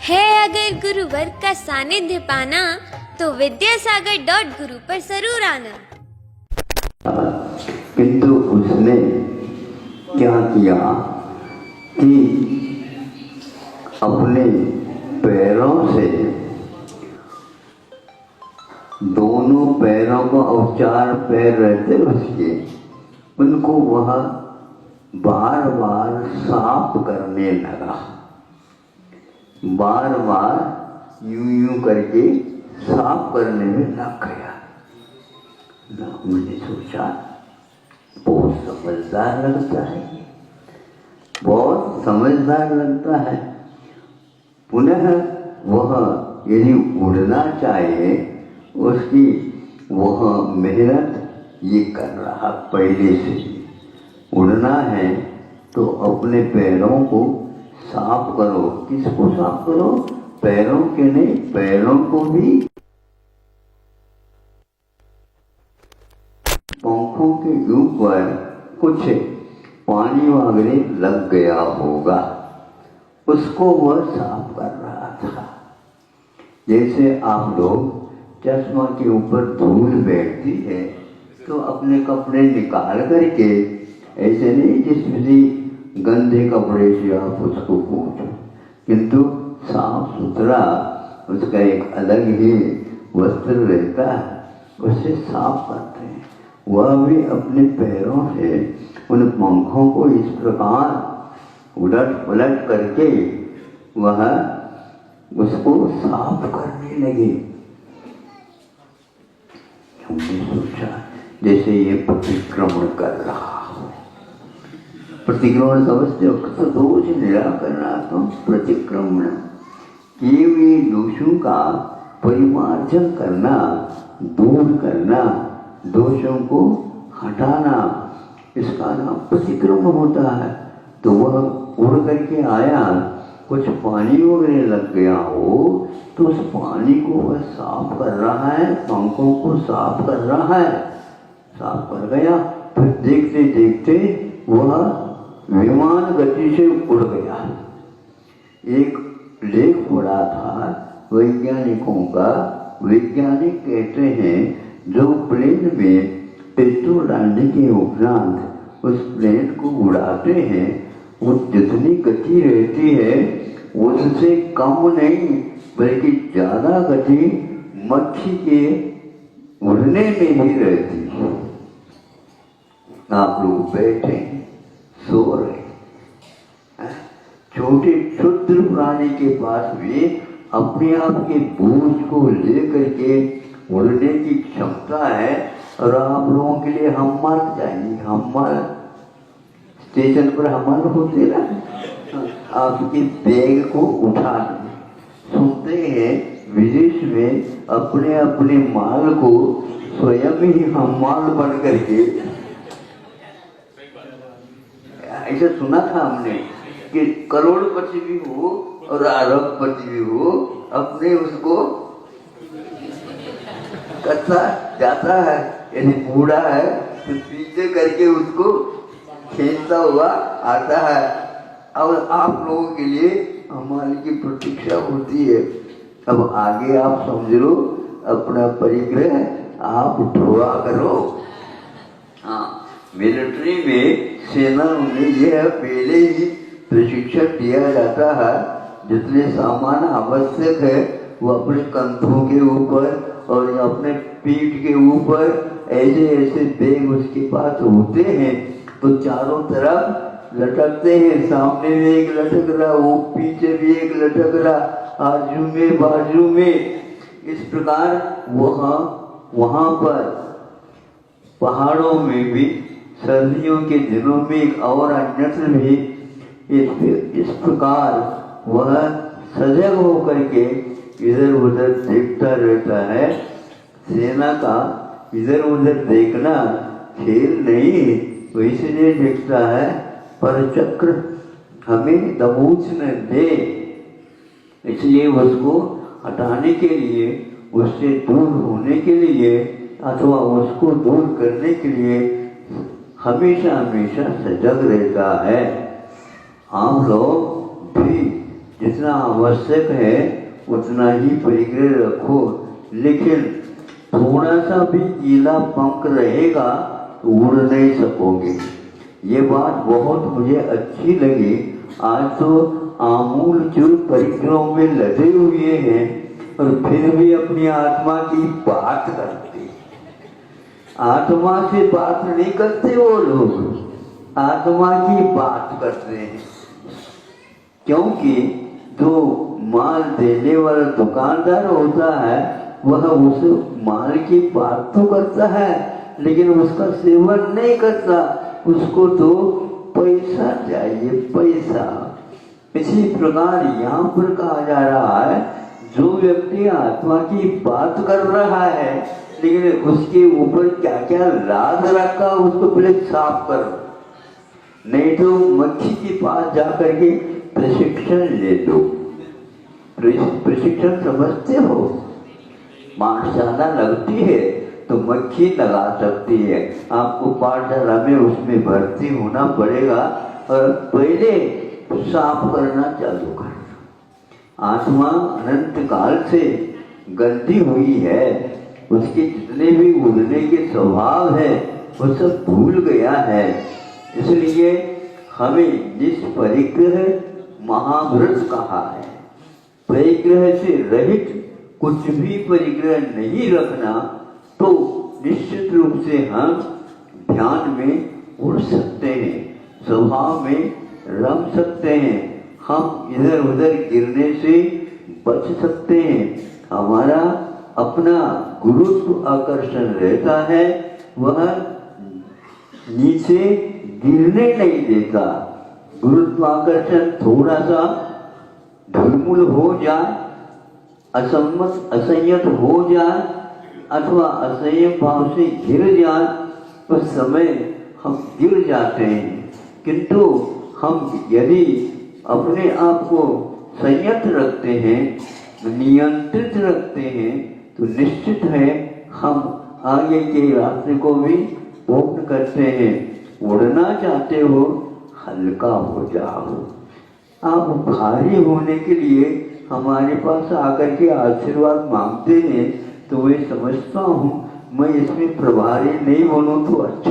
है अगर गुरुवर का सानिध्य पाना तो विद्यासागर.गुरु पर जरूर आना। किंतु उसने क्या किया कि अपने पैरों से दोनों पैरों को और 4 पैर रहते उसके, उनको वह बार बार साफ करने लगा। बार बार यूं यूं करके साफ करने में लग गया। मैंने सोचा बहुत समझदार लगता है, बहुत समझदार लगता है। पुनः वह यदि उड़ना चाहे उसकी वह मेहनत ये कर रहा पहले से। उड़ना है तो अपने पैरों को साफ करो। किसको साफ करो? पैरों के नहीं, पैरों को भी पंखों के ऊपर कुछ पानी वगैरह लग गया होगा, उसको वह साफ कर रहा था। जैसे आप लोग चश्मा के ऊपर धूल बैठती है तो अपने कपड़े निकाल करके, ऐसे नहीं जिस किसी गंदे कपड़े से आप उसको पोंछो, किंतु साफ सुथरा उसका एक अलग ही वस्त्र रहता है, उससे साफ करते हैं। वह भी अपने पैरों से उन पंखों को इस प्रकार उलट पलट करके वह उसको साफ करने लगे। हमने सोचा जैसे ये प्रतिक्रमण कर रहा हो। प्रतिक्रमण समझते हो तो दोष निराकरणात्म प्रतिक्रमण, किए हुए दोषों का परिमार्जन करना, दूर करना, दोषों को हटाना, इसका नाम प्रतिक्रमण होता है। तो वह उड़ करके आया, कुछ पानी वगैरह लग गया हो तो उस पानी को वह साफ कर रहा है, पंखों को साफ कर रहा है। साफ कर गया, फिर देखते देखते वह विमान गति से उड़ गया। एक लेख पढ़ा था वैज्ञानिकों का। वैज्ञानिक कहते हैं जो प्लेन में पेट्रोल डालने के उपरांत उस प्लेन को उड़ाते हैं, वो जितनी गति रहती है उससे कम नहीं बल्कि ज्यादा गति मक्खी के उड़ने में ही रहती है। आप लोग बैठे सो रहे, छोटे क्षुद्र प्राणी के पास भी अपने आप के बोझ को लेकर के उड़ने की क्षमता है। और आप लोगों के लिए हम मर जाएंगे, हम स्टेशन पर हमारे होते ना, आपके बैग को उठा सुनते हैं विदेश में अपने अपने माल को स्वयं ही हम माल बन करके, ऐसा सुना था हमने कि करोड़पति भी हो और अरबपति भी हो, अपने उसको करता जाता है, यदि बूढ़ा है तो पीछे करके उसको खींचता हुआ आता है। अब आप लोगों के लिए हमारी की प्रतीक्षा होती है। अब आगे आप समझ लो, अपना परिग्रह आप पूरा करो। हाँ, मिलिट्री में सेना में यह पहले ही प्रशिक्षण दिया जाता है। जितने सामान आवश्यक है वो अपने कंधों के ऊपर और अपने पीठ के ऊपर ऐसे ऐसे बैग उसके पास होते हैं, तो चारों तरफ लटकते हैं। सामने में एक लटक रहा, वो पीछे भी एक लटक रहा, आजू में बाजू में। इस प्रकार वहाँ पर पहाड़ों में भी सर्दियों के दिनों में और अन्यत्र भी इस प्रकार वह सजग होकर के इधर उधर देखता रहता है। सेना का इधर उधर देखना खेल नहीं, वैसे नहीं देखता है। पर चक्र हमें दबोच न दे, इसलिए उसको हटाने के लिए, उससे दूर होने के लिए अथवा उसको दूर करने के लिए हमेशा हमेशा सजग रहता है। हम लोग भी जितना आवश्यक है उतना ही परिग्रह रखो, लेकिन थोड़ा सा भी गीला पंख रहेगा तो उड़ नहीं सकोगे। ये बात बहुत मुझे अच्छी लगी। आज तो आमूल चूर परिग्रहों में लदे हुए हैं और फिर भी अपनी आत्मा की बात करते। आत्मा से बात नहीं करते वो लोग, आत्मा की बात करते हैं। क्योंकि जो माल देने वाला दुकानदार होता है वह उस माल की बात तो करता है लेकिन उसका सेवन नहीं करता, उसको तो पैसा चाहिए, पैसा। इसी प्रकार यहाँ पर कहा जा रहा है जो व्यक्ति आत्मा की बात कर रहा है लेकिन उसके ऊपर क्या क्या लाद रखा उसको पहले साफ करो, नहीं तो मक्खी के पास जाकर के प्रशिक्षण ले दो। प्रशिक्षण समझते हो? पाठशाला लगती है तो मक्खी लगा सकती है, आपको पाठशाला में उसमें भर्ती होना पड़ेगा और पहले साफ करना चालू करना। आत्मा अनंत काल से गंदी हुई है, उसके जितने भी उड़ने के स्वभाव है वो सब भूल गया है। इसलिए हमें जिस परिग्रह महाव्रत कहा है, परिग्रह से रहित कुछ भी परिग्रह नहीं रखना, तो निश्चित रूप से हम ध्यान में उड़ सकते हैं, स्वभाव में रम सकते हैं, हम इधर उधर गिरने से बच सकते हैं। हमारा अपना गुरुत्व आकर्षण रहता है, वह नीचे गिरने नहीं देता। गुरुत्वाकर्षण थोड़ा सा ढलमुल हो जाए, असंयत हो जाए अथवा असंयम भाव से गिर जाए उस समय हम गिर जाते हैं। किंतु हम यदि अपने आप को संयत रखते हैं, नियंत्रित रखते हैं, तो निश्चित है हम आगे के रास्ते को भी पूर्ण करते हैं। उड़ना चाहते हो, हल्का हो जाओ। आप भारी होने के लिए हमारे पास आकर के आशीर्वाद मांगते हैं तो मैं समझता हूँ मैं इसमें प्रभारी नहीं बनूं तो अच्छा।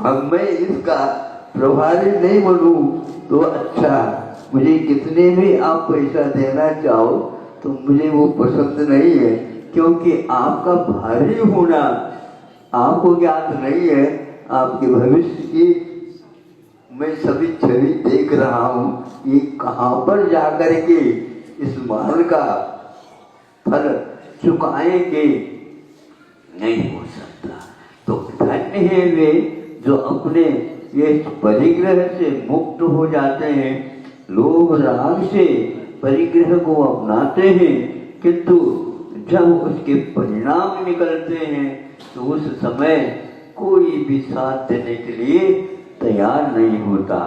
अब मैं इसका प्रभारी नहीं बनूं तो अच्छा। मुझे कितने भी आप पैसा देना चाहो तो मुझे वो पसंद नहीं है, क्योंकि आपका भारी होना आपको ज्ञात नहीं है। आपके भविष्य की मैं सभी छवि देख रहा हूँ, ये कहाँ पर जाकर के इस माल का फल चुकाएंगे, नहीं हो सकता। तो धन्य है वे जो अपने ये परिग्रह से मुक्त हो जाते हैं, लोभ राग से परिग्रह को अपनाते हैं, किंतु जब उसके परिणाम निकलते हैं तो उस समय कोई भी साथ देने के लिए तैयार नहीं होता।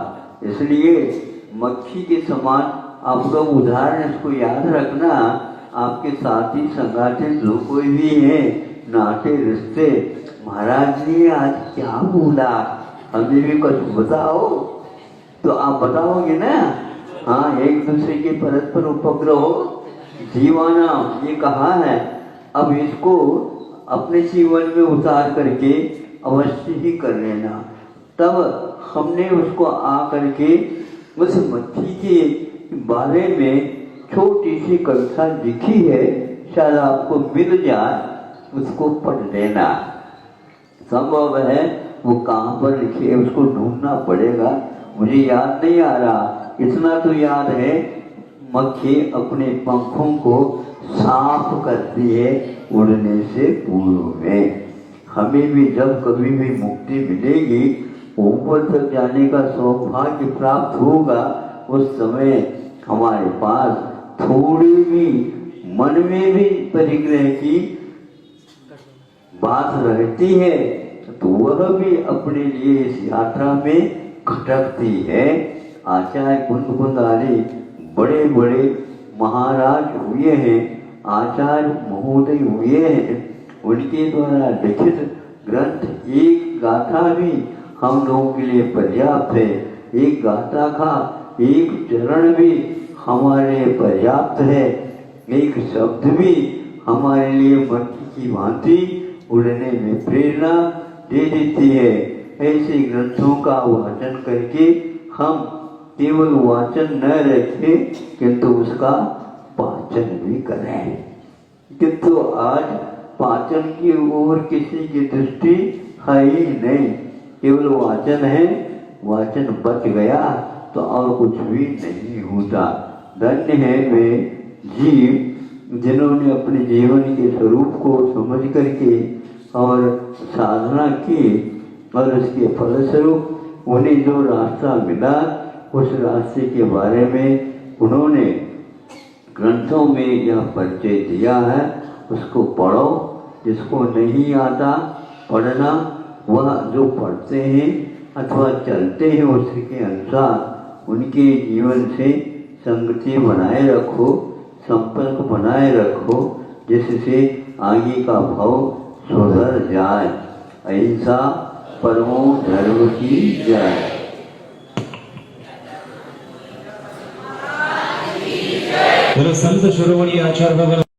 इसलिए मक्खी के समान आप लोग उदाहरण इसको याद रखना। आपके साथी संगाती जो कोई भी है, नाते रिश्ते, महाराज ने आज क्या बोला हमें भी कुछ बताओ, तो आप बताओगे ना। हाँ, एक दूसरे के परस्पर उपग्रह हो जीवाना ये कहा है, अब इसको अपने जीवन में उतार करके अवश्य ही कर लेना। तब हमने उसको आकर के उस मच्छी के बारे में छोटी सी कविता लिखी है, शायद आपको मिल जाए, उसको पढ़ लेना। संभव है वो कहाँ पर लिखी है उसको ढूंढना पड़ेगा, मुझे याद नहीं आ रहा। इतना तो याद है मक्खी अपने पंखों को साफ करती है उड़ने से पूर्व में। हमें भी जब कभी भी मुक्ति मिलेगी, ऊपर तक जाने का सौभाग्य प्राप्त होगा, उस समय हमारे पास थोड़ी भी मन में भी परिग्रह की बात रहती है तो वह भी अपने लिए इस यात्रा में खटकती है। आचार्य कुंद कुंद आदि बड़े बड़े महाराज हुए हैं, आचार्य महोदय हुए हैं, उनके द्वारा लिखित ग्रंथ एक गाथा भी हम लोगों के लिए पर्याप्त है। एक गाथा का एक चरण भी हमारे लिए पर्याप्त है। एक शब्द भी हमारे लिए मक्खी की भांति उड़ने में प्रेरणा दे देती है। ऐसे ग्रंथों का वाचन करके हम केवल वाचन न रखें किंतु उसका पाचन भी करें। किंतु आज पाचन की ओर किसी की दृष्टि है ही नहीं, केवल वाचन है। वाचन बच गया तो और कुछ भी नहीं होता। धन्य है वे जीव जिन्होंने अपने जीवन के स्वरूप को समझ करके और साधना की और उसके फलस्वरूप उन्हें जो रास्ता मिला उस रास्ते के बारे में उन्होंने ग्रंथों में यह परिचय दिया है। उसको पढ़ो। जिसको नहीं आता पढ़ना, वह जो पढ़ते हैं अथवा चलते हैं उसके अनुसार उनके जीवन से संगति बनाए रखो, संपर्क बनाए रखो, जिससे आगे का भाव सुधर जाए। अहिंसा परमो धर्म की जय। संत शिरोमणी आचार्य